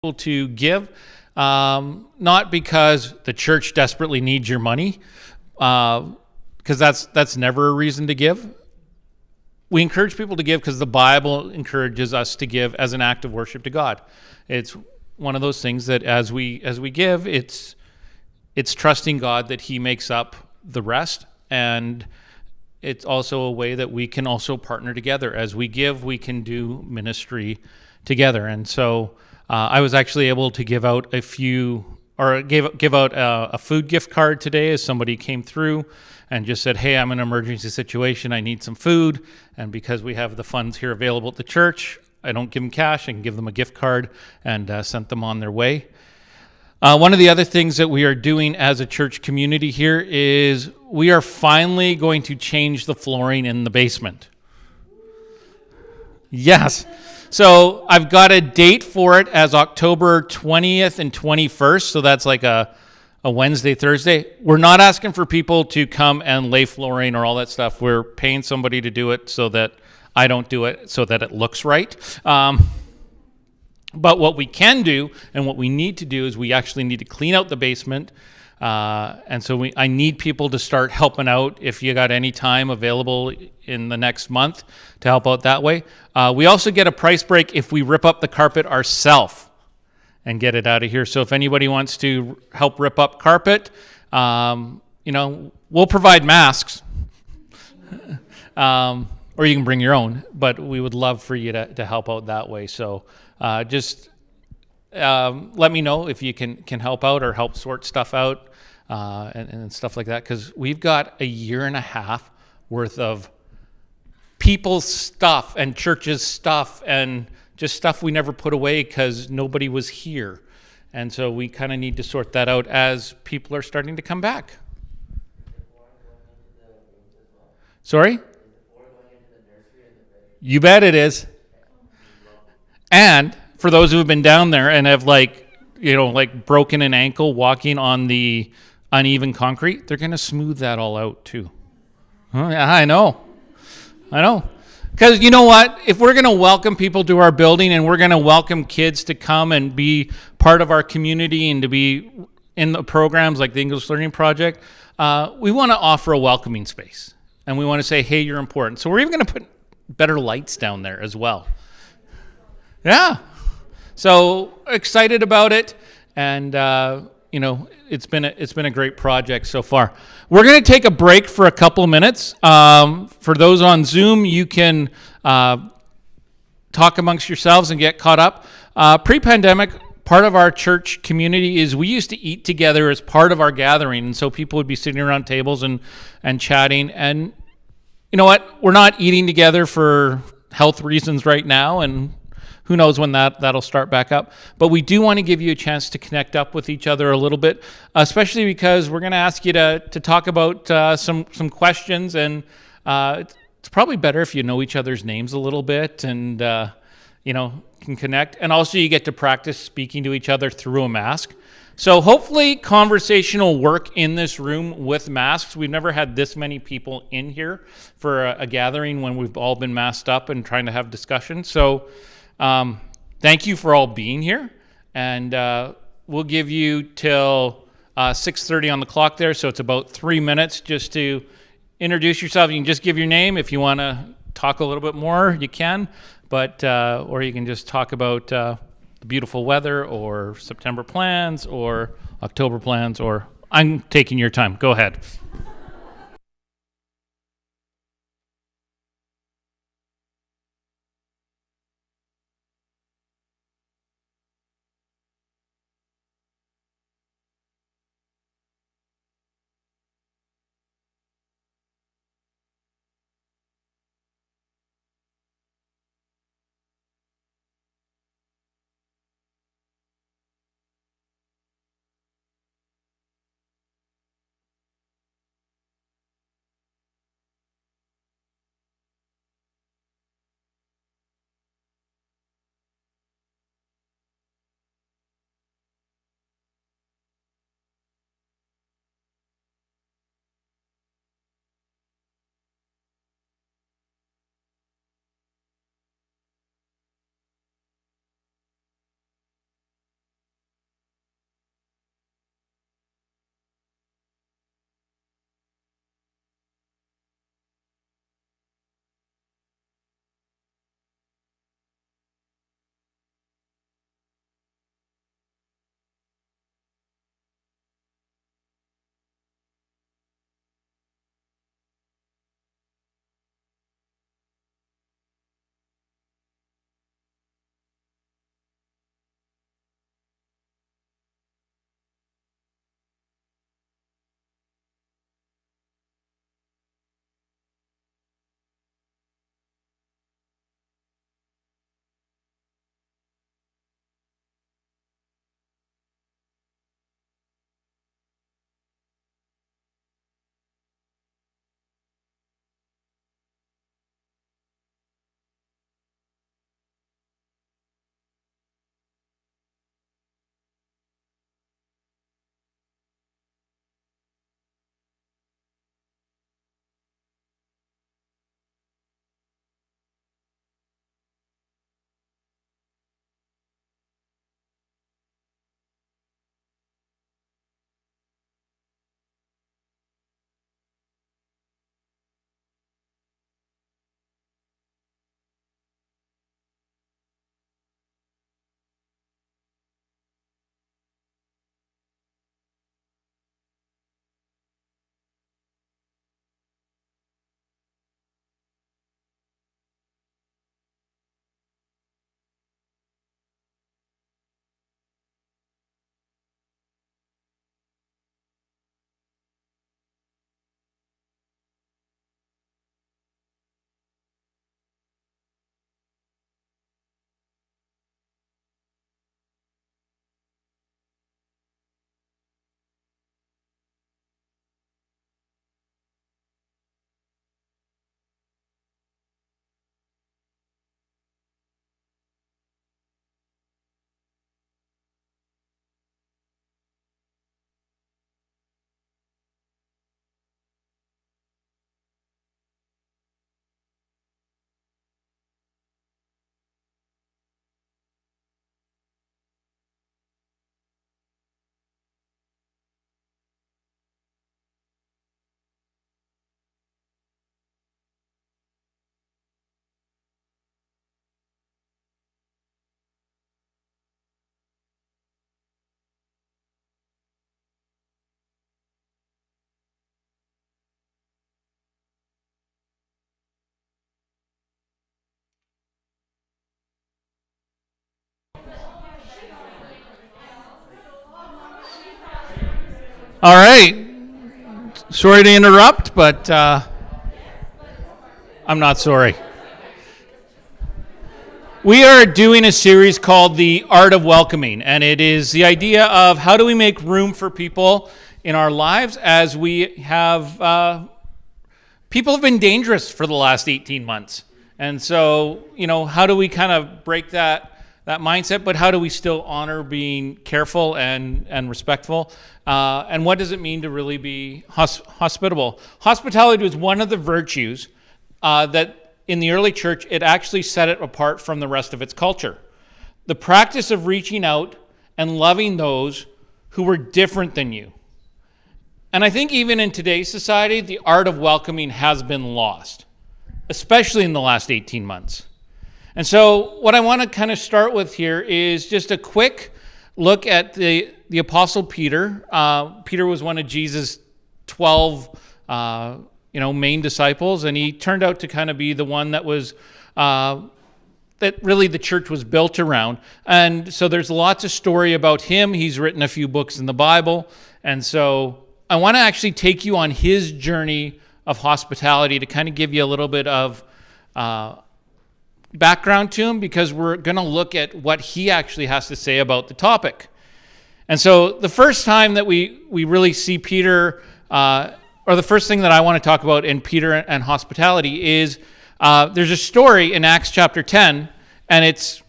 to give, not because the church desperately needs your money, because that's never a reason to give. We encourage people to give because the Bible encourages us to give as an act of worship to God. It's one of those things that as we give, it's trusting God that He makes up the rest, and it's also a way that we can also partner together. As we give, we can do ministry together. And so I was actually able to give out a food gift card today as somebody came through and just said, hey, I'm in an emergency situation. I need some food. And because we have the funds here available at the church, I don't give them cash. I can give them a gift card and sent them on their way. One of the other things that we are doing as a church community here is we are finally going to change the flooring in the basement. Yes. So I've got a date for it as October 20th and 21st. So that's like a Wednesday, Thursday. We're not asking for people to come and lay flooring or all that stuff. We're paying somebody to do it so that I don't do it, so that it looks right. But what we can do and what we need to do is we actually need to clean out the basement. And so I need people to start helping out if you got any time available in the next month to help out that way. We also get a price break if we rip up the carpet ourselves and get it out of here. So if anybody wants to help rip up carpet, we'll provide masks. Or you can bring your own, but we would love for you to help out that way. So just let me know if you can help out or help sort stuff out and stuff like that, because we've got a year and a half worth of people's stuff and churches' stuff and just stuff we never put away because nobody was here. And so we kind of need to sort that out as people are starting to come back. Sorry? You bet it is. And for those who have been down there and have broken an ankle walking on the uneven concrete, they're going to smooth that all out too. I know. Because you know what? If we're going to welcome people to our building and we're going to welcome kids to come and be part of our community and to be in the programs like the English Learning Project, we want to offer a welcoming space. And we want to say, hey, you're important. So we're even going to put better lights down there as well. Yeah. So excited about it. And, it's been a great project so far. We're going to take a break for a couple of minutes. For those on Zoom, you can talk amongst yourselves and get caught up. Pre-pandemic, part of our church community is we used to eat together as part of our gathering. And so people would be sitting around tables and chatting. And you know what? We're not eating together for health reasons right now. And who knows when that'll start back up. But we do want to give you a chance to connect up with each other a little bit, especially because we're going to ask you to talk about some questions. And it's probably better if you know each other's names a little bit and, can connect. And also you get to practice speaking to each other through a mask. So hopefully conversation will work in this room with masks. We've never had this many people in here for a gathering when we've all been masked up and trying to have discussion. So thank you for all being here, and we'll give you till 6:30 on the clock there, so it's about 3 minutes just to introduce yourself. You can just give your name. If you want to talk a little bit more, you can, but or you can just talk about the beautiful weather or September plans or October plans, or I'm taking your time. Go ahead. All right. Sorry to interrupt, but I'm not sorry. We are doing a series called The Art of Welcoming, and it is the idea of how do we make room for people in our lives as we have, people have been dangerous for the last 18 months. And so, how do we kind of break that mindset, but how do we still honor being careful and respectful? And what does it mean to really be hospitable? Hospitality was one of the virtues that in the early church, it actually set it apart from the rest of its culture. The practice of reaching out and loving those who were different than you. And I think even in today's society, the art of welcoming has been lost, especially in the last 18 months. And so what I want to kind of start with here is just a quick look at the Apostle Peter. Peter was one of Jesus' 12 main disciples, and he turned out to kind of be the one that was that really the church was built around. And so there's lots of story about him. He's written a few books in the Bible. And so I want to actually take you on his journey of hospitality to kind of give you a little bit of background to him, because we're going to look at what he actually has to say about the topic. And so the first time that we really see Peter, or the first thing that I want to talk about in Peter and hospitality is there's a story in Acts chapter 10, and it's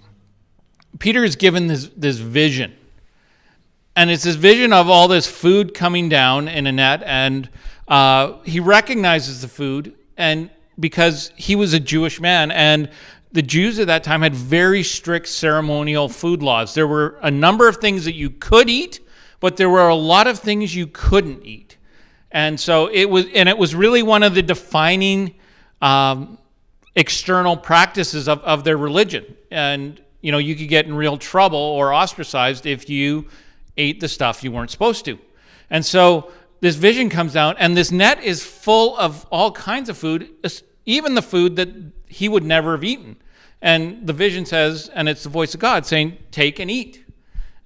Peter is given this vision. And it's this vision of all this food coming down in a net, and he recognizes the food, and because he was a Jewish man, and the Jews at that time had very strict ceremonial food laws. There were a number of things that you could eat, but there were a lot of things you couldn't eat. And so it was really one of the defining external practices of their religion. And, you could get in real trouble or ostracized if you ate the stuff you weren't supposed to. And so this vision comes down, and this net is full of all kinds of food, even the food that he would never have eaten. And the vision says, and it's the voice of God saying, take and eat.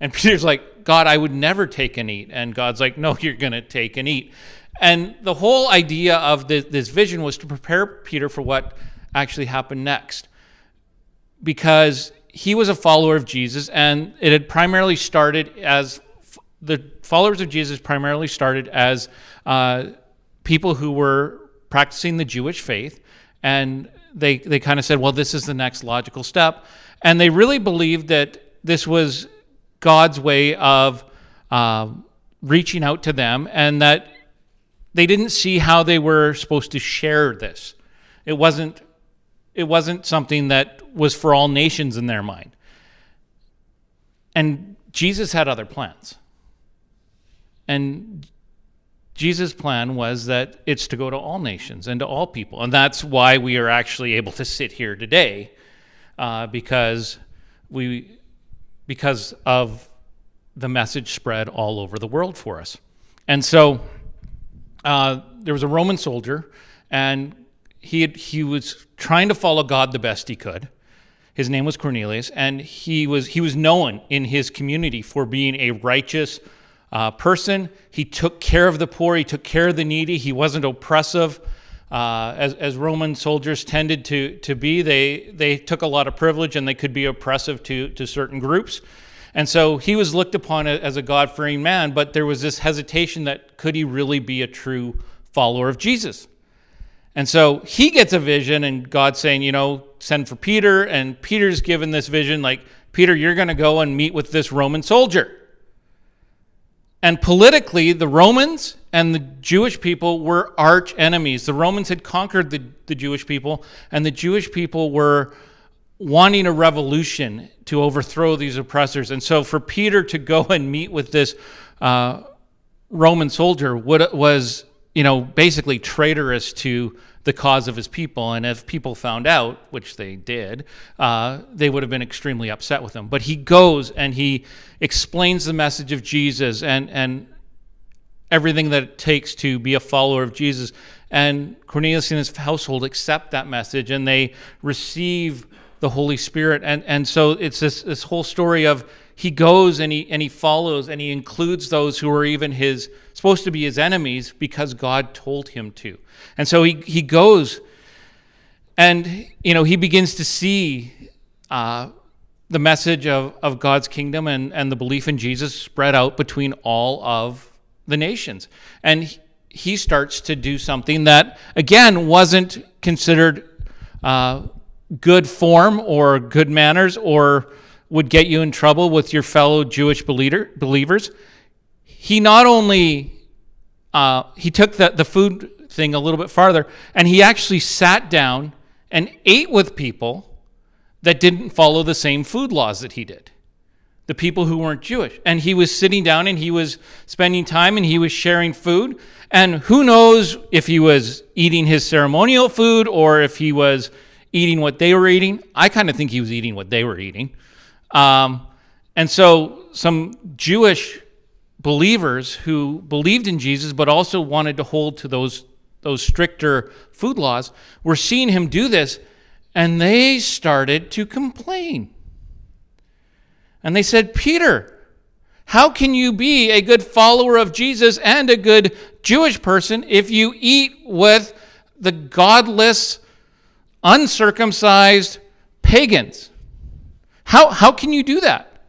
And Peter's like, God, I would never take and eat. And God's like, no, you're going to take and eat. And the whole idea of this vision was to prepare Peter for what actually happened next. Because he was a follower of Jesus, and it had primarily started as, the followers of Jesus primarily started as people who were practicing the Jewish faith. And they kind of said, well, this is the next logical step. And they really believed that this was God's way of reaching out to them, and that they didn't see how they were supposed to share this. It wasn't something that was for all nations in their mind. And Jesus had other plans. And Jesus' plan was that it's to go to all nations and to all people. And that's why we are actually able to sit here today, because of the message spread all over the world for us. And so there was a Roman soldier, and he was trying to follow God the best he could. His name was Cornelius, and he was known in his community for being a righteous person. He took care of the poor. He took care of the needy. He wasn't oppressive, as Roman soldiers tended to be. They took a lot of privilege, and they could be oppressive to certain groups. And so he was looked upon as a God-fearing man, but there was this hesitation that could he really be a true follower of Jesus? And so he gets a vision, and God's saying, send for Peter, and Peter's given this vision, like, Peter, you're going to go and meet with this Roman soldier. And politically, the Romans and the Jewish people were arch enemies. The Romans had conquered the Jewish people, and the Jewish people were wanting a revolution to overthrow these oppressors. And so for Peter to go and meet with this Roman soldier was, basically traitorous to the cause of his people. And if people found out, which they did, they would have been extremely upset with him. But he goes and he explains the message of Jesus and everything that it takes to be a follower of Jesus. And Cornelius and his household accept that message, and they receive the Holy Spirit. And so it's this whole story of he goes and he follows and he includes those who are even supposed to be his enemies because God told him to. And so he goes and, he begins to see the message of God's kingdom and the belief in Jesus spread out between all of the nations. And he starts to do something that, again, wasn't considered good form or good manners or would get you in trouble with your fellow Jewish believers. He not only, he took the food thing a little bit farther, and he actually sat down and ate with people that didn't follow the same food laws that he did, the people who weren't Jewish. And he was sitting down and he was spending time and he was sharing food. And who knows if he was eating his ceremonial food or if he was eating what they were eating. I kind of think he was eating what they were eating. And so some Jewish believers who believed in Jesus but also wanted to hold to those stricter food laws were seeing him do this, and they started to complain. And they said, Peter, how can you be a good follower of Jesus and a good Jewish person if you eat with the godless, uncircumcised pagans? How can you do that?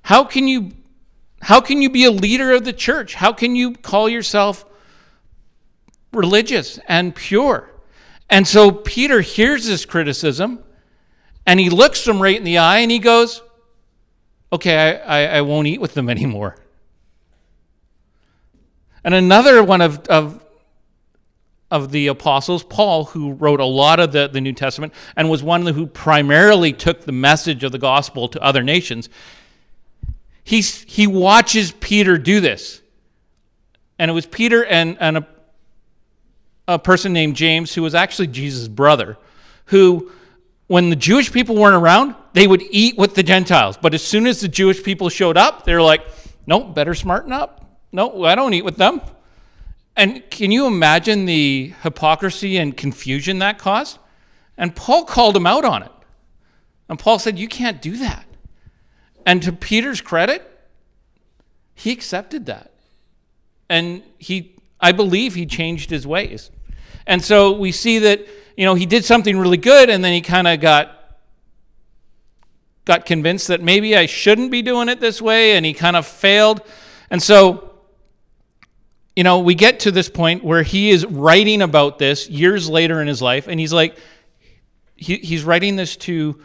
How can you be a leader of the church? How can you call yourself religious and pure? And so Peter hears this criticism, and he looks them right in the eye, and he goes, okay, I won't eat with them anymore. And another one of the apostles, Paul, who wrote a lot of the New Testament and was one who primarily took the message of the gospel to other nations, he watches Peter do this. And it was Peter and a person named James, who was actually Jesus' brother, who, when the Jewish people weren't around, they would eat with the Gentiles. But as soon as the Jewish people showed up, they were like, nope, better smarten up. No, I don't eat with them. And can you imagine the hypocrisy and confusion that caused? And Paul called him out on it. And Paul said, you can't do that. And to Peter's credit, he accepted that. And I believe he changed his ways. And so we see that, he did something really good, and then he kind of got convinced that maybe I shouldn't be doing it this way, and he kind of failed. And so, we get to this point where he is writing about this years later in his life, and he's like, he's writing this to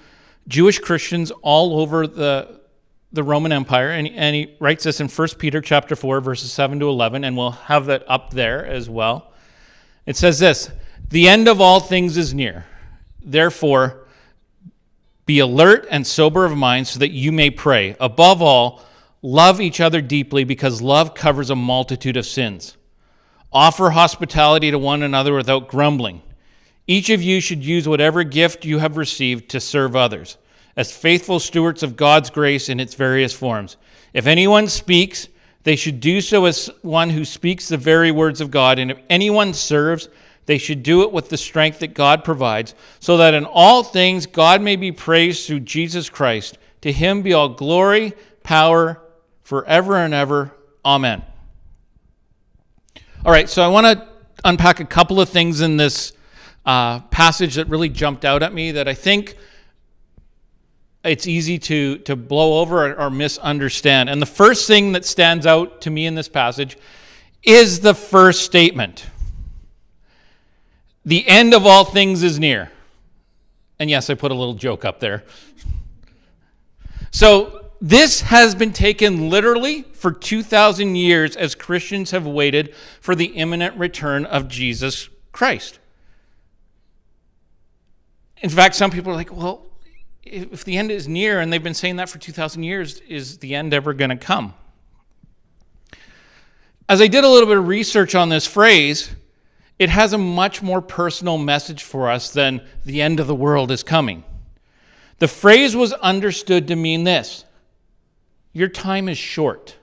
Jewish Christians all over the Roman Empire, and he writes this in 1 Peter chapter 4, verses 7 to 11, and we'll have that up there as well. It says this, the end of all things is near. Therefore, be alert and sober of mind so that you may pray. Above all, love each other deeply because love covers a multitude of sins. Offer hospitality to one another without grumbling. Each of you should use whatever gift you have received to serve others, as faithful stewards of God's grace in its various forms. If anyone speaks, they should do so as one who speaks the very words of God. And if anyone serves, they should do it with the strength that God provides, so that in all things God may be praised through Jesus Christ. To him be all glory, power, forever and ever. Amen. All right, so I want to unpack a couple of things in this passage that really jumped out at me that I think it's easy to blow over or misunderstand. And the first thing that stands out to me in this passage is the first statement. The end of all things is near. And yes, I put a little joke up there. So this has been taken literally for 2,000 years as Christians have waited for the imminent return of Jesus Christ. In fact, some people are like, well, if the end is near, and they've been saying that for 2,000 years, is the end ever going to come? As I did a little bit of research on this phrase, it has a much more personal message for us than the end of the world is coming. The phrase was understood to mean this: your time is short.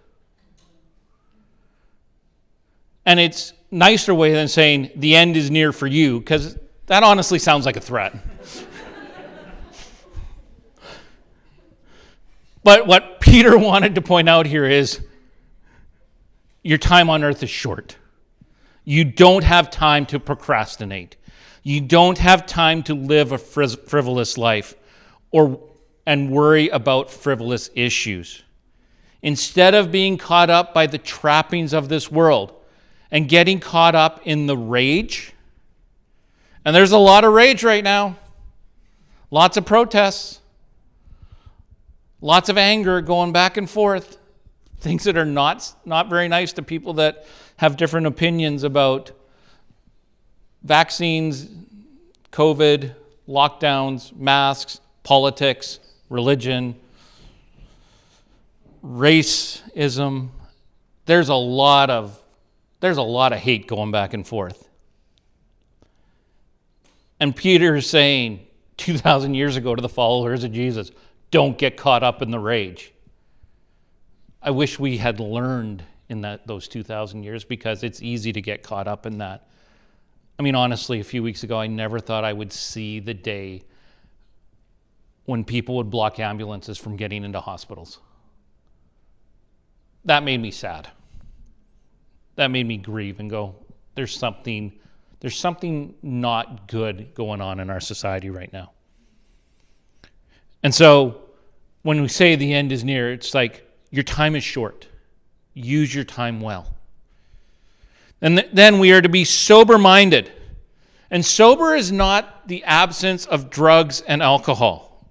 And it's a nicer way than saying the end is near for you, because that honestly sounds like a threat. But what Peter wanted to point out here is your time on earth is short. You don't have time to procrastinate. You don't have time to live a frivolous life and worry about frivolous issues. Instead of being caught up by the trappings of this world and getting caught up in the rage, and there's a lot of rage right now, lots of protests, lots of anger going back and forth, things that are not very nice to people that have different opinions about vaccines, COVID, lockdowns, masks, politics, religion, racism. There's a lot of hate going back and forth. And Peter is saying 2,000 years ago to the followers of Jesus, don't get caught up in the rage. I wish we had learned in those 2,000 years, because it's easy to get caught up in that. I mean, honestly, a few weeks ago, I never thought I would see the day when people would block ambulances from getting into hospitals. That made me sad. That made me grieve and go, there's something not good going on in our society right now. And so when we say the end is near, it's like your time is short. Use your time well. And then we are to be sober-minded. And sober is not the absence of drugs and alcohol.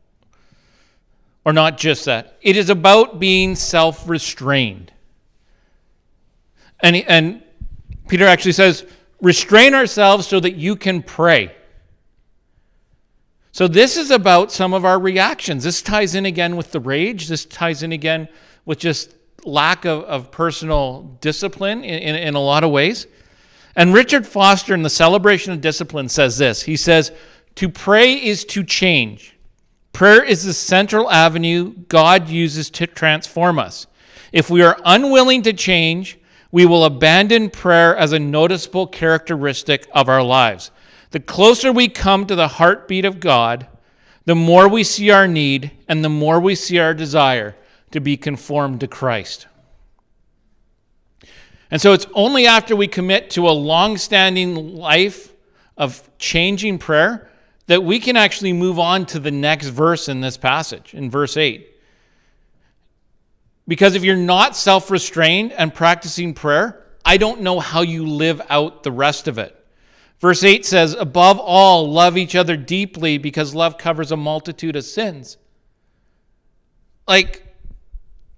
Or not just that. It is about being self-restrained. And Peter actually says, restrain ourselves so that you can pray. So this is about some of our reactions. This ties in again with the rage. This ties in again with just lack of personal discipline in a lot of ways. And Richard Foster in the Celebration of Discipline says this. He says, to pray is to change. Prayer is the central avenue God uses to transform us. If we are unwilling to change, we will abandon prayer as a noticeable characteristic of our lives. The closer we come to the heartbeat of God, the more we see our need and the more we see our desire to be conformed to Christ. And so it's only after we commit to a long-standing life of changing prayer that we can actually move on to the next verse in this passage, in verse 8. Because if you're not self-restrained and practicing prayer, I don't know how you live out the rest of it. Verse 8 says, above all, love each other deeply because love covers a multitude of sins.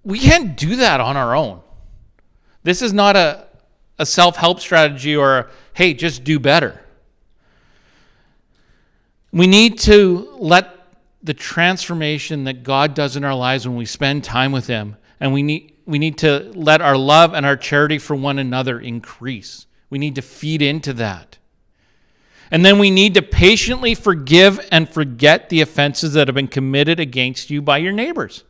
We can't do that on our own. This is not a self-help strategy or hey, just do better. We need to let the transformation that God does in our lives when we spend time with Him, and we need to let our love and our charity for one another increase. We need to feed into that. And then we need to patiently forgive and forget the offenses that have been committed against you by your neighbors.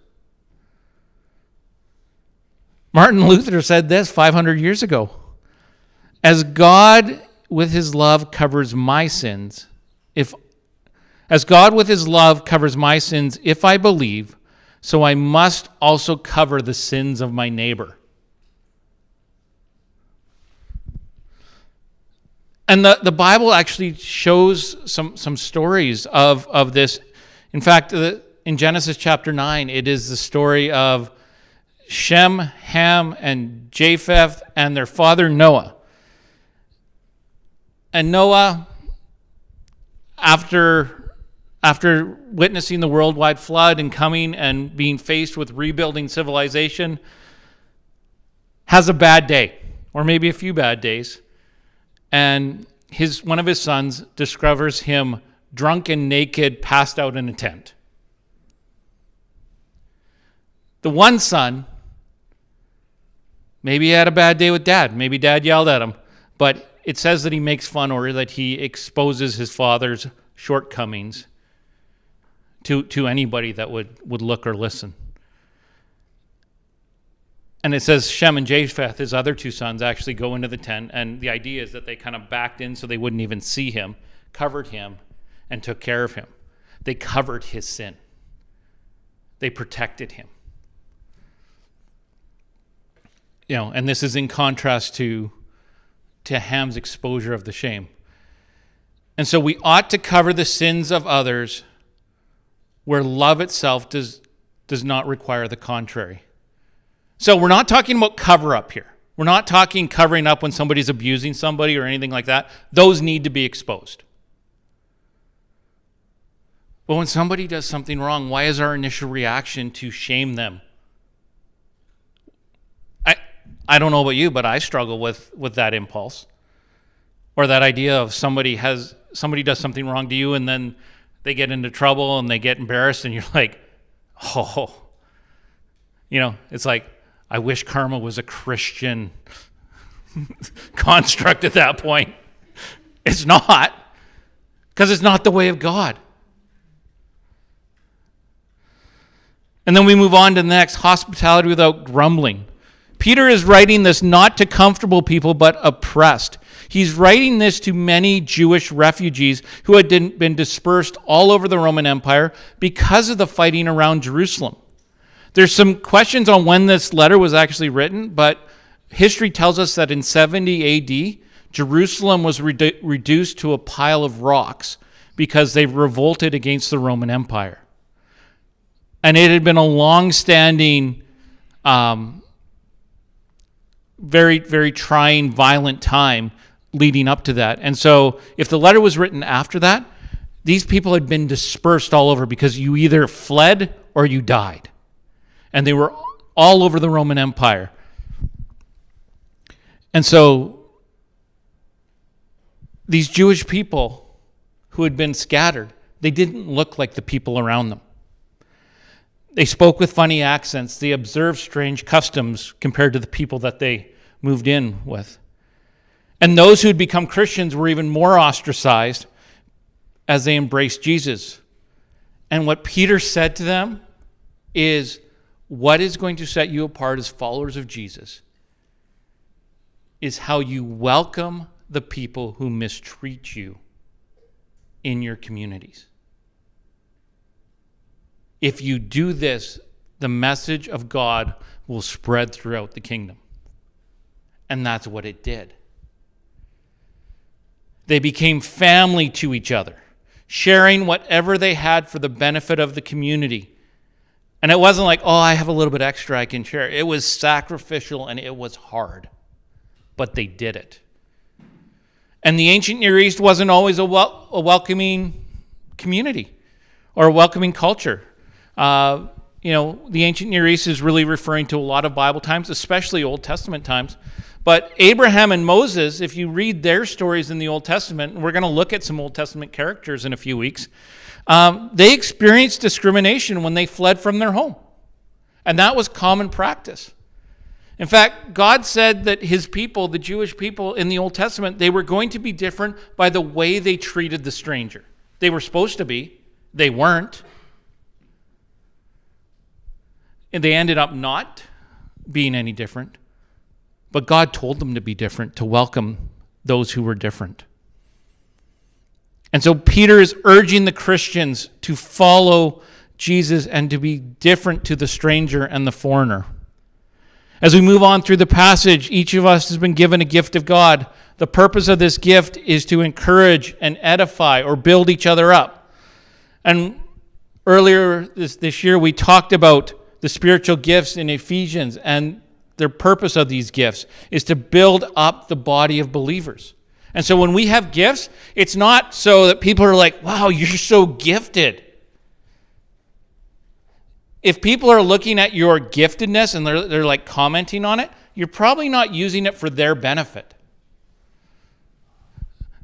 Martin Luther said this 500 years ago. As God with His love covers my sins, if I believe, so I must also cover the sins of my neighbor. And the Bible actually shows some stories of this. In fact, in Genesis chapter 9, it is the story of Shem, Ham, and Japheth and their father Noah. And Noah, after witnessing the worldwide flood and coming and being faced with rebuilding civilization, has a bad day, or maybe a few bad days. And one of his sons discovers him drunk and naked, passed out in a tent. The one son, maybe he had a bad day with dad. Maybe dad yelled at him. But it says that he makes fun or that he exposes his father's shortcomings to anybody that would look or listen. And it says Shem and Japheth, his other two sons, actually go into the tent. And the idea is that they kind of backed in so they wouldn't even see him, covered him, and took care of him. They covered his sin. They protected him. and this is in contrast to Ham's exposure of the shame. And so we ought to cover the sins of others where love itself does not require the contrary. So we're not talking about cover up here. We're not talking covering up when somebody's abusing somebody or anything like that. Those need to be exposed. But when somebody does something wrong, why is our initial reaction to shame them? I don't know about you, but I struggle with that impulse. Or that idea of somebody does something wrong to you and then they get into trouble and they get embarrassed and you're like, oh. It's like, I wish karma was a Christian construct at that point. It's not, because it's not the way of God. And then we move on to the next, hospitality without grumbling. Peter is writing this not to comfortable people, but oppressed. He's writing this to many Jewish refugees who had been dispersed all over the Roman Empire because of the fighting around Jerusalem. There's some questions on when this letter was actually written, but history tells us that in 70 A.D., Jerusalem was reduced to a pile of rocks because they revolted against the Roman Empire. And it had been a long-standing, very, very trying, violent time leading up to that. And so if the letter was written after that, these people had been dispersed all over because you either fled or you died. And they were all over the Roman Empire. And so these Jewish people who had been scattered, they didn't look like the people around them. They spoke with funny accents. They observed strange customs compared to the people that they moved in with. And those who had become Christians were even more ostracized as they embraced Jesus. And what Peter said to them is, what is going to set you apart as followers of Jesus is how you welcome the people who mistreat you in your communities. If you do this, the message of God will spread throughout the kingdom. And that's what it did. They became family to each other, sharing whatever they had for the benefit of the community. And it wasn't like, oh, I have a little bit extra I can share. It was sacrificial and it was hard. But they did it. And the ancient Near East wasn't always a welcoming community or a welcoming culture. The ancient Near East is really referring to a lot of Bible times, especially Old Testament times. But Abraham and Moses, if you read their stories in the Old Testament, and we're going to look at some Old Testament characters in a few weeks, they experienced discrimination when they fled from their home. And that was common practice. In fact, God said that his people, the Jewish people in the Old Testament, they were going to be different by the way they treated the stranger. They were supposed to be. They weren't. And they ended up not being any different. But God told them to be different, to welcome those who were different. And so Peter is urging the Christians to follow Jesus and to be different to the stranger and the foreigner. As we move on through the passage, each of us has been given a gift of God. The purpose of this gift is to encourage and edify or build each other up. And earlier this year, we talked about the spiritual gifts in Ephesians, and the purpose of these gifts is to build up the body of believers. And so when we have gifts, it's not so that people are like, wow, you're so gifted. If people are looking at your giftedness and they're like commenting on it, you're probably not using it for their benefit.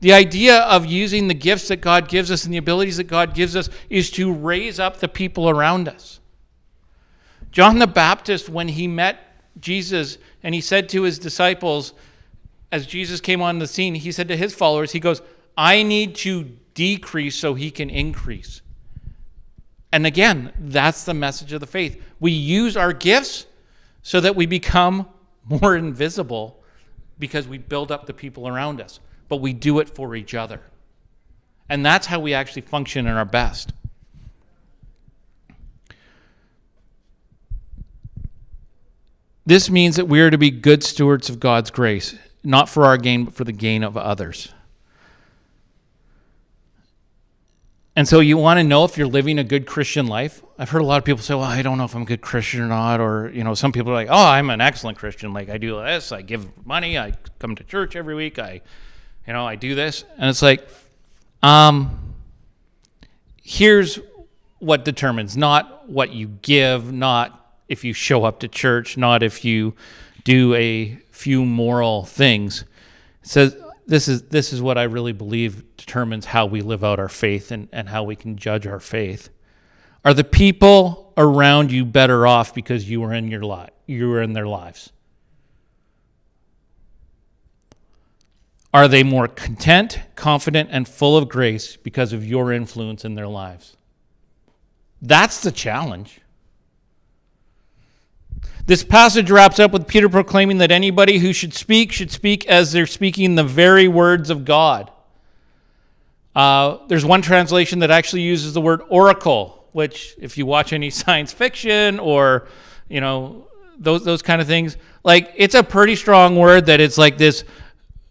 The idea of using the gifts that God gives us and the abilities that God gives us is to raise up the people around us. John the Baptist, when he met Jesus and he said to his disciples, as Jesus came on the scene, he said to his followers, he goes, I need to decrease so he can increase. And again, that's the message of the faith. We use our gifts so that we become more invisible because we build up the people around us. But we do it for each other. And that's how we actually function in our best. This means that we are to be good stewards of God's grace, not for our gain, but for the gain of others. And so you want to know if you're living a good Christian life? I've heard a lot of people say, well, I don't know if I'm a good Christian or not. Or, some people are like, oh, I'm an excellent Christian. Like, I do this, I give money, I come to church every week, I do this. And it's like, here's what determines, not what you give, not if you show up to church, not if you do a few moral things. It says, this is what I really believe determines how we live out our faith and how we can judge our faith. Are the people around you better off because you were in their lives? Are they more content, confident, and full of grace because of your influence in their lives? That's the challenge. This passage wraps up with Peter proclaiming that anybody who should speak as they're speaking the very words of God. There's one translation that actually uses the word oracle, which if you watch any science fiction or, those kind of things, like it's a pretty strong word that it's like this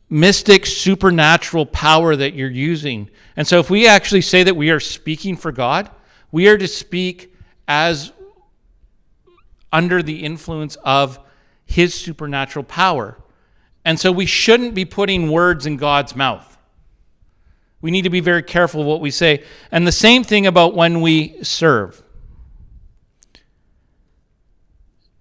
mystic supernatural power that you're using. And so if we actually say that we are speaking for God, we are to speak as under the influence of his supernatural power. And so we shouldn't be putting words in God's mouth. We need to be very careful what we say. And the same thing about when we serve.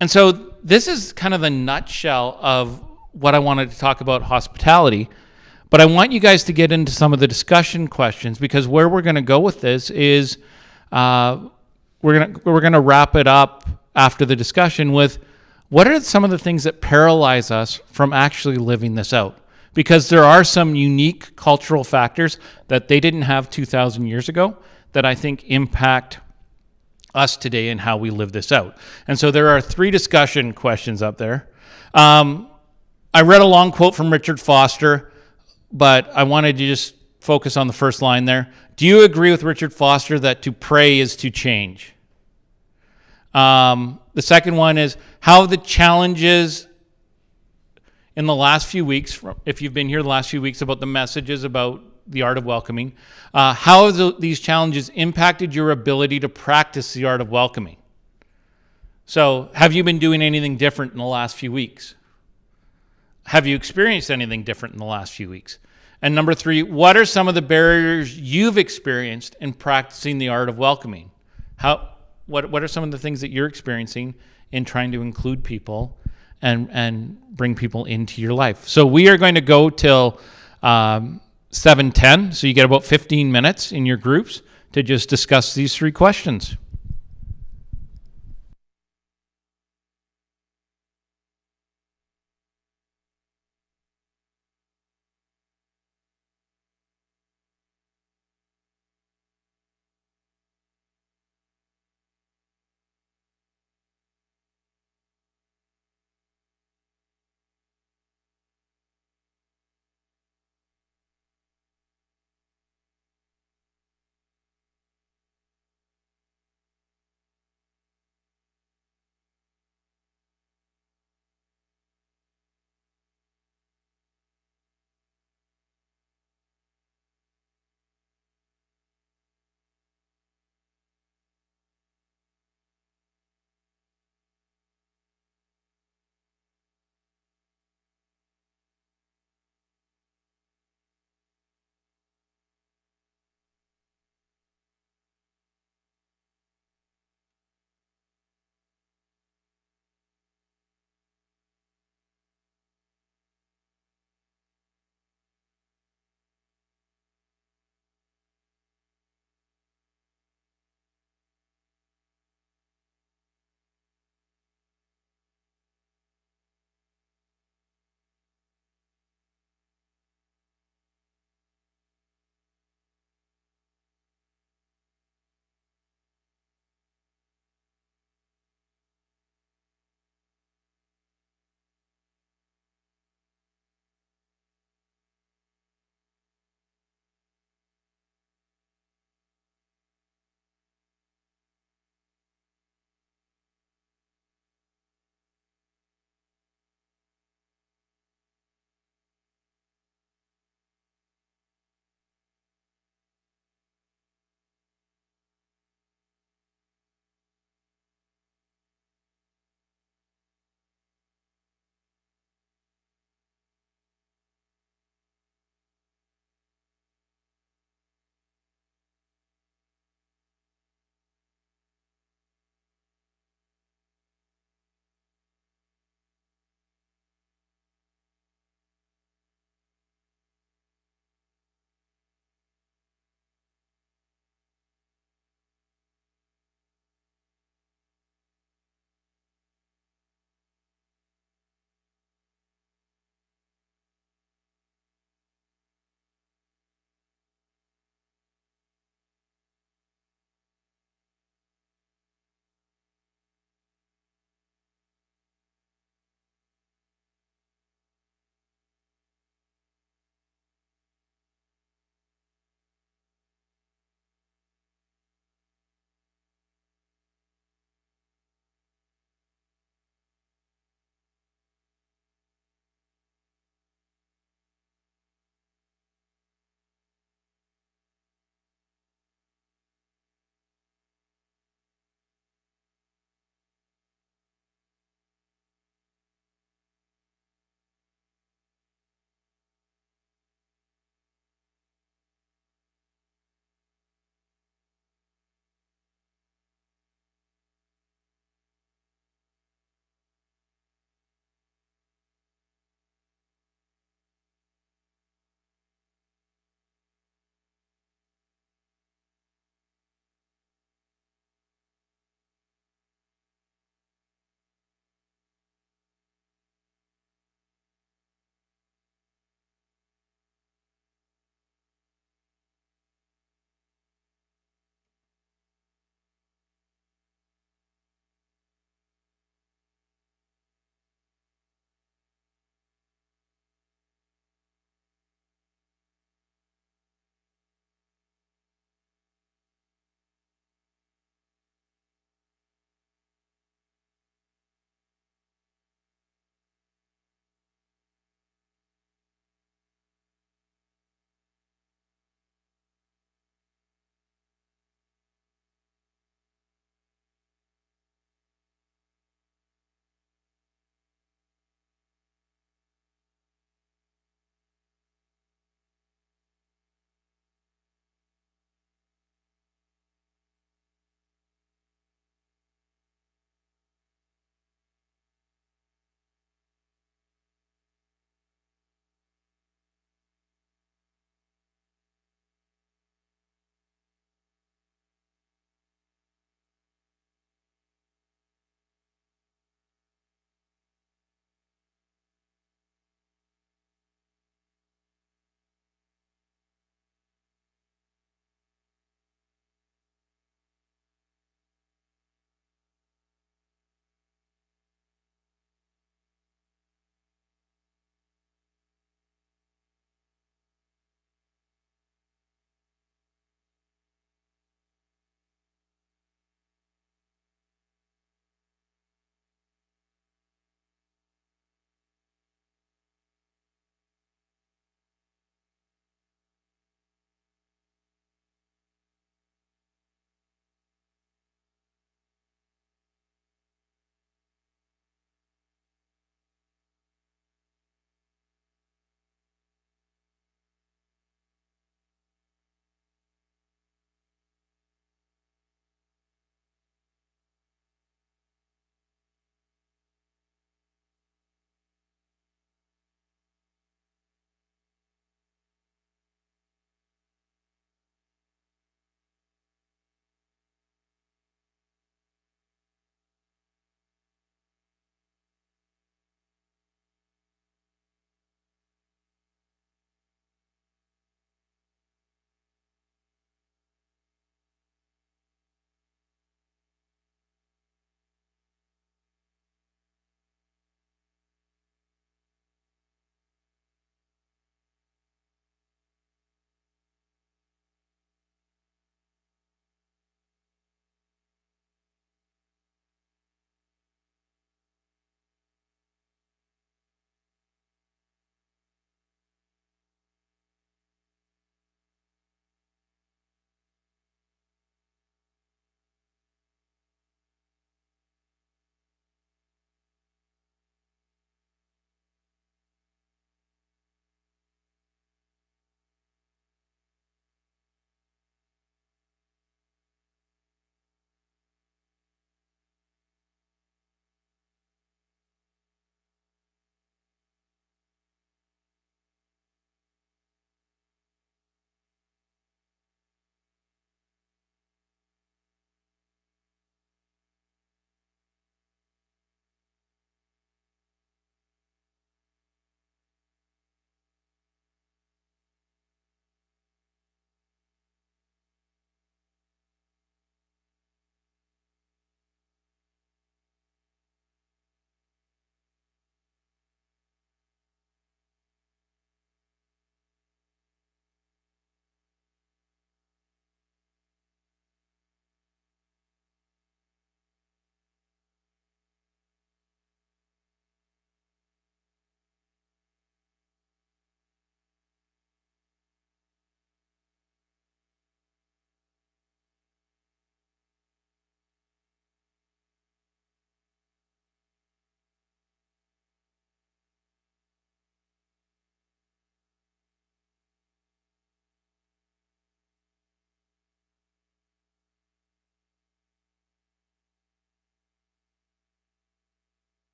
And so this is kind of the nutshell of what I wanted to talk about hospitality. But I want you guys to get into some of the discussion questions, because where we're going to go with this is we're going to wrap it up after the discussion with what are some of the things that paralyze us from actually living this out? Because there are some unique cultural factors that they didn't have 2,000 years ago that I think impact us today and how we live this out. And so there are 3 discussion questions up there. I read a long quote from Richard Foster, but I wanted to just focus on the first line there. Do you agree with Richard Foster that to pray is to change? The second one is how the challenges in the last few weeks, if you've been here the last few weeks about the messages about the art of welcoming, how have these challenges impacted your ability to practice the art of welcoming? So have you been doing anything different in the last few weeks? Have you experienced anything different in the last few weeks? And number 3, what are some of the barriers you've experienced in practicing the art of welcoming? What are some of the things that you're experiencing in trying to include people and bring people into your life? So we are going to go till 7:10. So you get about 15 minutes in your groups to just discuss these 3 questions.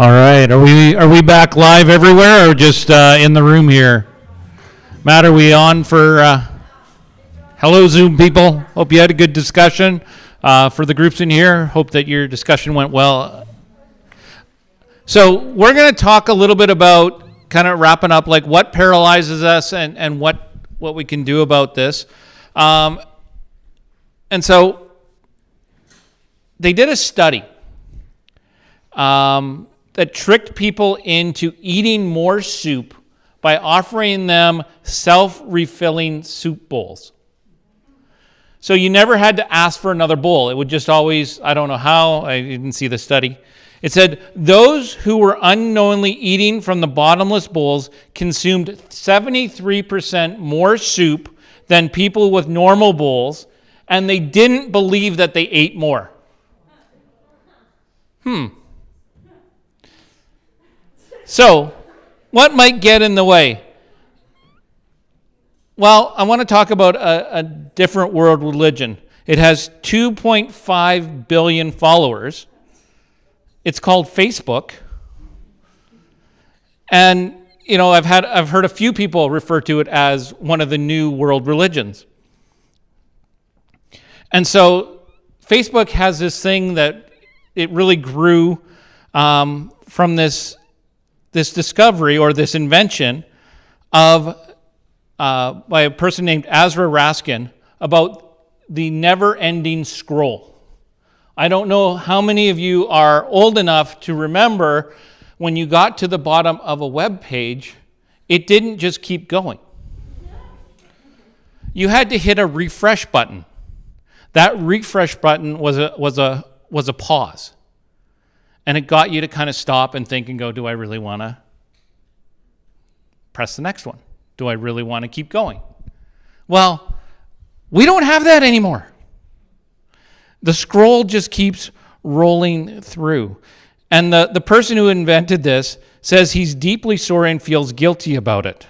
All right, are we back live everywhere or just in the room here? Matt, are we on for hello Zoom people? Hope you had a good discussion. For the groups in here, hope that your discussion went well. So we're going to talk a little bit about kind of wrapping up like what paralyzes us and what we can do about this. And so they did a study that tricked people into eating more soup by offering them self-refilling soup bowls. So you never had to ask for another bowl. It would just always, I don't know how, I didn't see the study. It said those who were unknowingly eating from the bottomless bowls consumed 73% more soup than people with normal bowls, and they didn't believe that they ate more. So, what might get in the way? Well, I want to talk about a different world religion. It has 2.5 billion followers. It's called Facebook. And, you know, I've heard a few people refer to it as one of the new world religions. And so Facebook has this thing that it really grew from this discovery or this invention of by a person named Azra Raskin about the never-ending scroll. I don't know how many of you are old enough to remember when you got to the bottom of a web page, it didn't just keep going. You had to hit a refresh button. That refresh button was a pause. And it got you to kind of stop and think and go, do I really want to press the next one? Do I really want to keep going? Well, we don't have that anymore. The scroll just keeps rolling through. And the person who invented this says he's deeply sorry and feels guilty about it.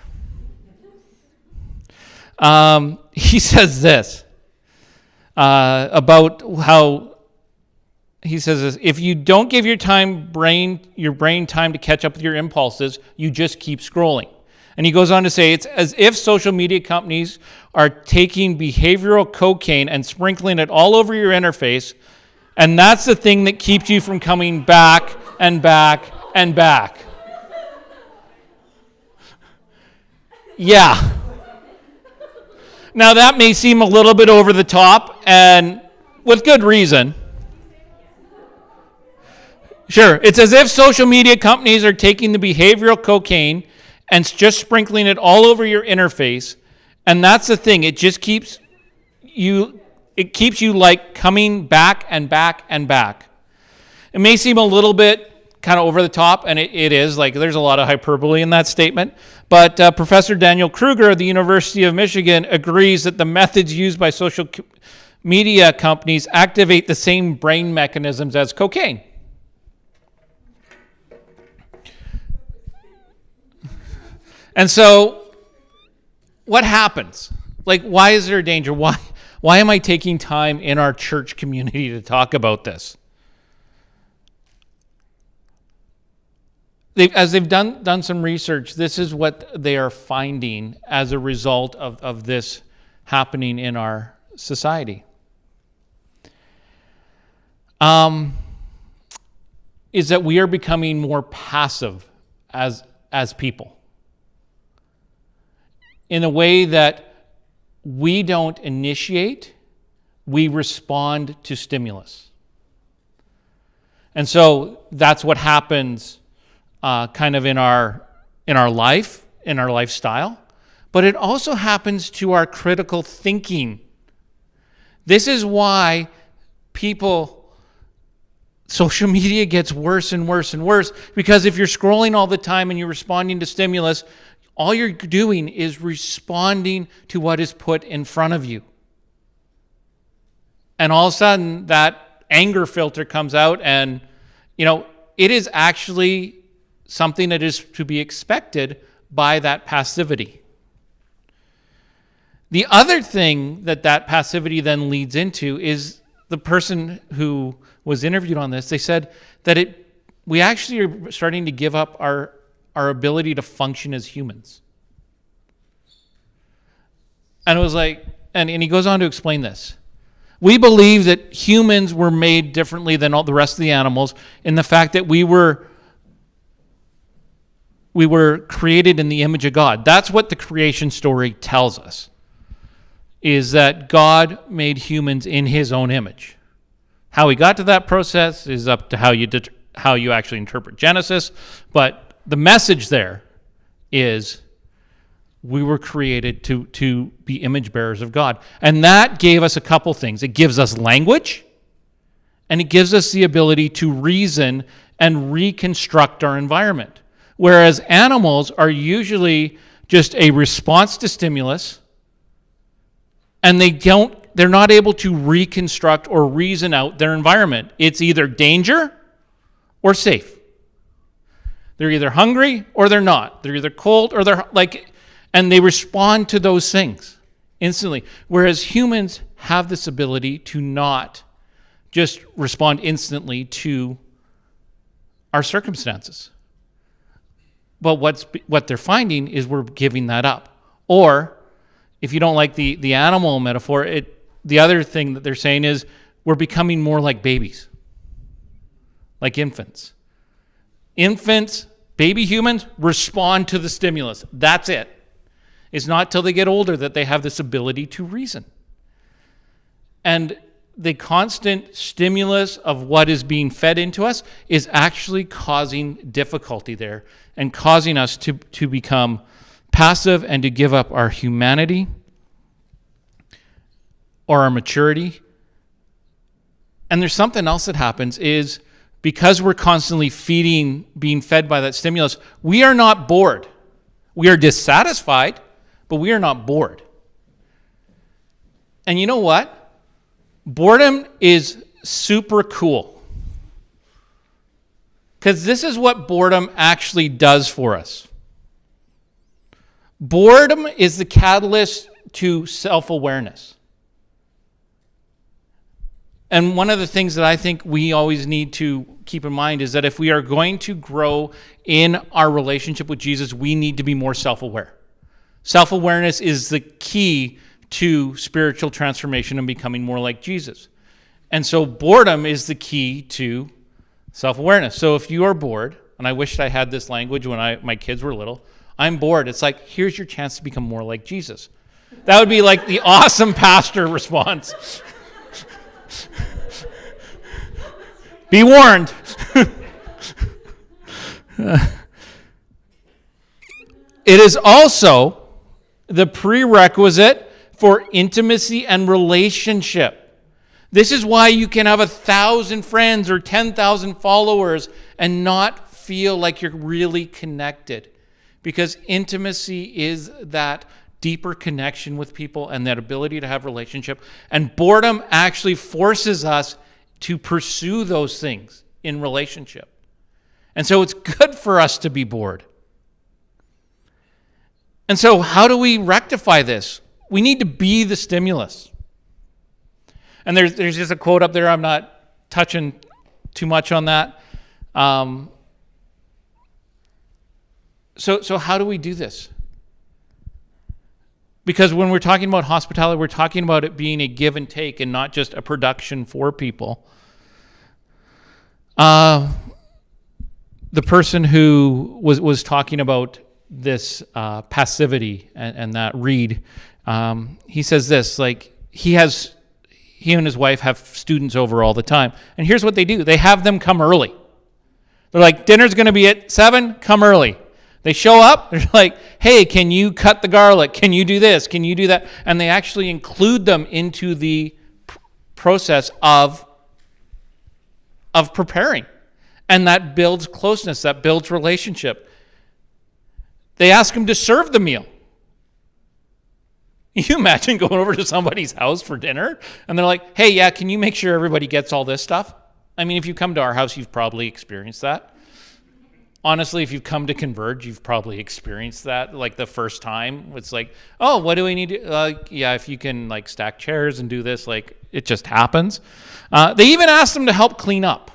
He says this about how he says this, if you don't give your brain time to catch up with your impulses, you just keep scrolling. And he goes on to say, it's as if social media companies are taking behavioral cocaine and sprinkling it all over your interface, and that's the thing that keeps you from coming back and back and back. Yeah. Now that may seem a little bit over the top, and with good reason. Sure, it's as if social media companies are taking the behavioral cocaine and just sprinkling it all over your interface, and that's the thing. It just keeps you like coming back and back and back. It may seem a little bit kind of over the top, and it is. Like there's a lot of hyperbole in that statement. But Professor Daniel Kruger of the University of Michigan agrees that the methods used by social media companies activate the same brain mechanisms as cocaine. And so, what happens? Like, why is there a danger? Why am I taking time in our church community to talk about this? As they've done some research, this is what they are finding as a result of this happening in our society. Is that we are becoming more passive as people. In a way that we don't initiate, we respond to stimulus. And so that's what happens kind of in our life, in our lifestyle. But it also happens to our critical thinking. This is why social media gets worse and worse and worse, because if you're scrolling all the time and you're responding to stimulus, all you're doing is responding to what is put in front of you. And all of a sudden, that anger filter comes out, and, it is actually something that is to be expected by that passivity. The other thing that passivity then leads into is the person who was interviewed on this. They said that we actually are starting to give up our ability to function as humans. And it was like, and he goes on to explain this. We believe that humans were made differently than all the rest of the animals in the fact that we were created in the image of God. That's what the creation story tells us, is that God made humans in his own image. How he got to that process is up to how you actually interpret Genesis, but the message there is we were created to be image bearers of God. And that gave us a couple things. It gives us language, and it gives us the ability to reason and reconstruct our environment. Whereas animals are usually just a response to stimulus, and they're not able to reconstruct or reason out their environment. It's either danger or safe. They're either hungry or they're not. They're either cold or they're and they respond to those things instantly. Whereas humans have this ability to not just respond instantly to our circumstances. But what they're finding is we're giving that up. Or if you don't like the animal metaphor, the other thing that they're saying is we're becoming more like babies, like infants. Infants, baby humans, respond to the stimulus. That's it. It's not till they get older that they have this ability to reason. And the constant stimulus of what is being fed into us is actually causing difficulty there and causing us to become passive and to give up our humanity or our maturity. And there's something else that happens is because we're constantly being fed by that stimulus, we are not bored. We are dissatisfied, but we are not bored. And you know what? Boredom is super cool. Because this is what boredom actually does for us. Boredom is the catalyst to self-awareness. And one of the things that I think we always need to keep in mind is that if we are going to grow in our relationship with Jesus, we need to be more self-aware. Self-awareness is the key to spiritual transformation and becoming more like Jesus. And so boredom is the key to self-awareness. So if you are bored, and I wished I had this language when my kids were little, I'm bored. It's like, here's your chance to become more like Jesus. That would be like the awesome pastor response. Be warned. It is also the prerequisite for intimacy and relationship. This is why you can have 1,000 friends or 10,000 followers and not feel like you're really connected. Because intimacy is that deeper connection with people and that ability to have relationship. And boredom actually forces us to pursue those things in relationship. And so it's good for us to be bored. And so how do we rectify this? We need to be the stimulus. And there's just a quote up there. I'm not touching too much on that. So how do we do this? Because when we're talking about hospitality, we're talking about it being a give and take and not just a production for people. The person who was talking about this passivity and that read, he says this, like he and his wife have students over all the time. And here's what they do. They have them come early. They're like, dinner's going to be at 7, come early. They show up, they're like, hey, can you cut the garlic? Can you do this? Can you do that? And they actually include them into the process of preparing. And that builds closeness, that builds relationship. They ask them to serve the meal. Can you imagine going over to somebody's house for dinner? And they're like, hey, yeah, can you make sure everybody gets all this stuff? I mean, if you come to our house, you've probably experienced that. Honestly, if you've come to Converge, you've probably experienced that, like the first time. It's like, oh, what do we need to, yeah, if you can like stack chairs and do this, like it just happens. They even asked them to help clean up.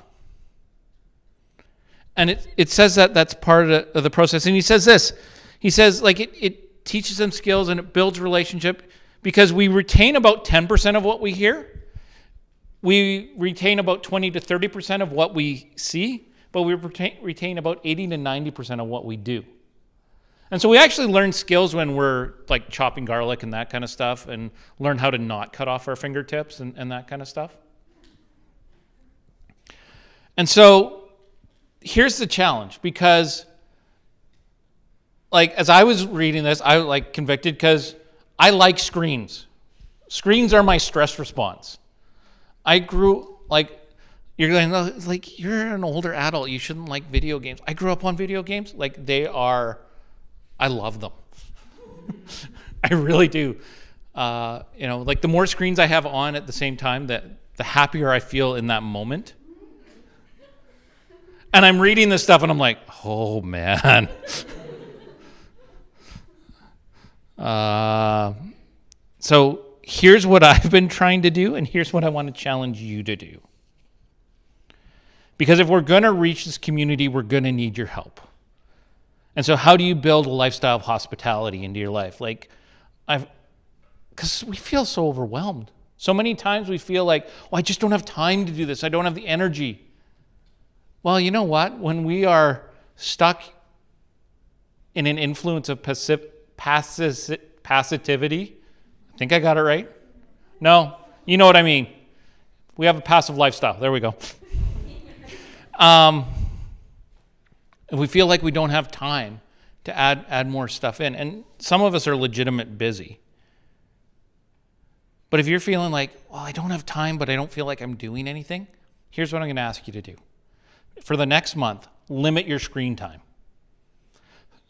And it says that that's part of the process. And he says this. He says, like, it teaches them skills and it builds relationship because we retain about 10% of what we hear. We retain about 20 to 30% of what we see, but we retain about 80 to 90% of what we do. And so we actually learn skills when we're like chopping garlic and that kind of stuff, and learn how to not cut off our fingertips and that kind of stuff. And so here's the challenge, because like as I was reading this, I was like convicted because I like screens. Screens are my stress response. I grew like, you're going, like, you're an older adult, you shouldn't like video games. I grew up on video games. Like I love them. I really do. Like the more screens I have on at the same time, the happier I feel in that moment. And I'm reading this stuff and I'm like, oh man. So here's what I've been trying to do, and here's what I want to challenge you to do. Because if we're going to reach this community, we're going to need your help. And so how do you build a lifestyle of hospitality into your life? Like, because we feel so overwhelmed. So many times we feel like, I just don't have time to do this. I don't have the energy. Well, you know what? When we are stuck in an influence of passivity, I think I got it right. No, you know what I mean. We have a passive lifestyle. There we go. And we feel like we don't have time to add more stuff in. And some of us are legitimate busy. But if you're feeling like, I don't have time, but I don't feel like I'm doing anything, here's what I'm going to ask you to do. For the next month, limit your screen time.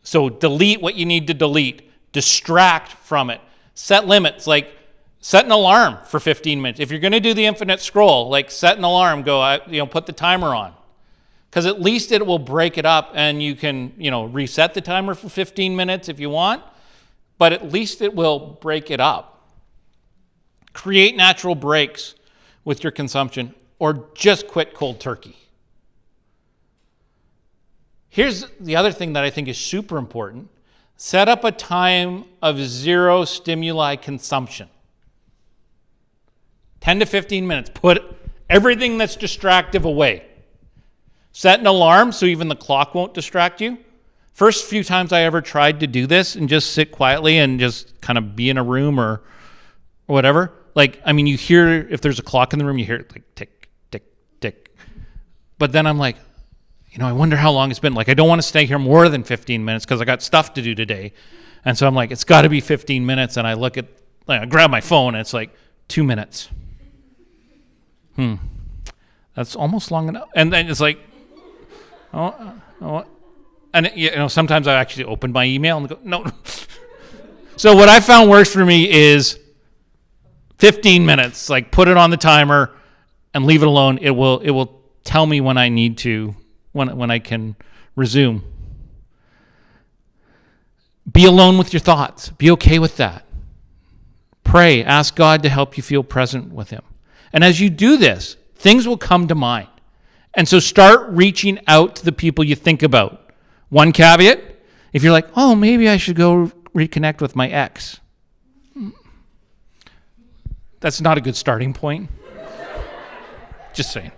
So delete what you need to delete. Distract from it. Set limits, like set an alarm for 15 minutes. If you're going to do the infinite scroll, like set an alarm, put the timer on. Because at least it will break it up, and you can, reset the timer for 15 minutes if you want, but at least it will break it up. Create natural breaks with your consumption, or just quit cold turkey. Here's the other thing that I think is super important. Set up a time of zero stimuli consumption. 10 to 15 minutes. Put everything that's distractive away. Set an alarm so even the clock won't distract you. First few times I ever tried to do this and just sit quietly and just kind of be in a room or whatever. You hear, if there's a clock in the room, you hear it like tick, tick, tick. But then I'm like, I wonder how long it's been. Like, I don't want to stay here more than 15 minutes because I got stuff to do today. And so I'm like, it's got to be 15 minutes. And I I grab my phone and it's like 2 minutes. That's almost long enough. And then it's like, and sometimes I actually open my email and go, no. So what I found works for me is 15 minutes. Like, put it on the timer and leave it alone. It will tell me when I need to, when I can resume. Be alone with your thoughts. Be okay with that. Pray. Ask God to help you feel present with Him. And as you do this, things will come to mind. And so start reaching out to the people you think about. One caveat, if you're like, maybe I should go reconnect with my ex. That's not a good starting point. Just saying.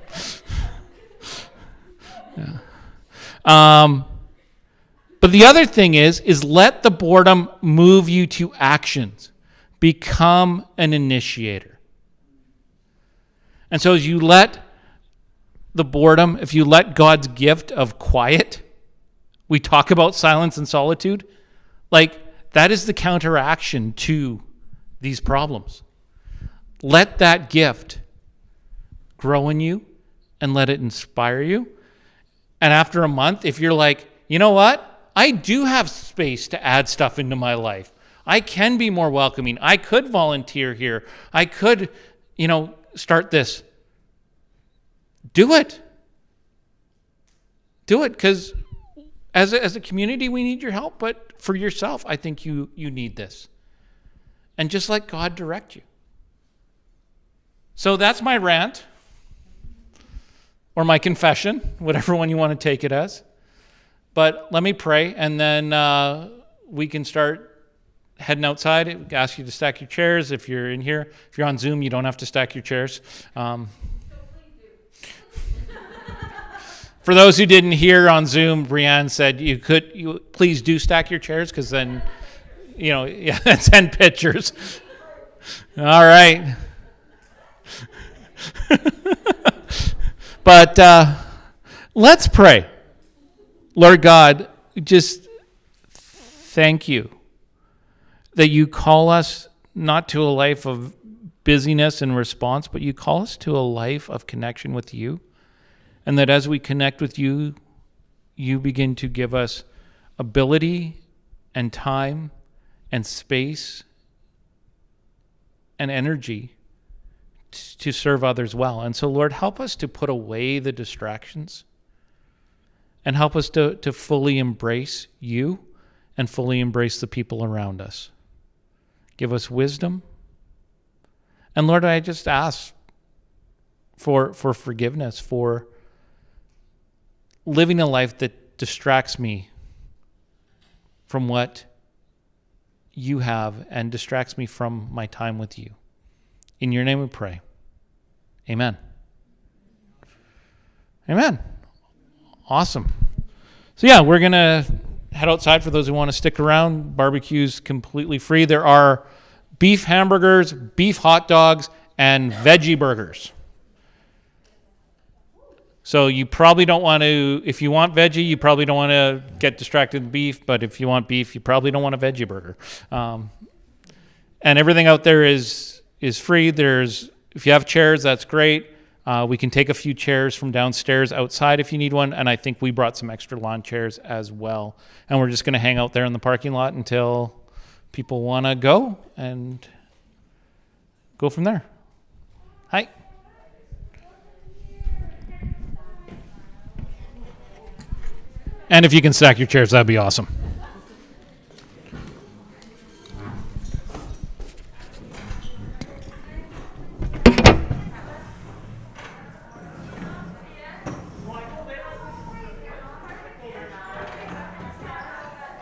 Yeah. But the other thing is let the boredom move you to actions. Become an initiator. And so as you let the boredom, if you let God's gift of quiet, we talk about silence and solitude, like that is the counteraction to these problems. Let that gift grow in you and let it inspire you. And after a month, if you're like, you know what? I do have space to add stuff into my life. I can be more welcoming. I could volunteer here. I could, start this. Do it. Do it, because as a community, we need your help. But for yourself, I think you need this. And just let God direct you. So that's my rant. or my confession, whatever one you want to take it as. But let me pray, and then we can start heading outside. I ask you to stack your chairs. If you're in here, if you're on Zoom, you don't have to stack your chairs. For those who didn't hear on Zoom, Brianne said you please do stack your chairs, because then, send pictures. All right. But let's pray. Lord God, just thank you that you call us not to a life of busyness and response, but you call us to a life of connection with you. And that as we connect with you, you begin to give us ability and time and space and energy to serve others well. And so, Lord, help us to put away the distractions and help us to fully embrace you and fully embrace the people around us. Give us wisdom. And Lord, I just ask for forgiveness for living a life that distracts me from what you have and distracts me from my time with you. In your name we pray. Amen. Amen. Awesome. So yeah, we're going to head outside for those who want to stick around. Barbecue's completely free. There are beef hamburgers, beef hot dogs, and veggie burgers. So you probably don't want to, if you want veggie, you probably don't want to get distracted with beef, but if you want beef, you probably don't want a veggie burger. And everything out there is free. If you have chairs, that's great. We can take a few chairs from downstairs outside if you need one, and I think we brought some extra lawn chairs as well. And we're just going to hang out there in the parking lot until people want to go and go from there. Hi. And if you can stack your chairs, that'd be awesome.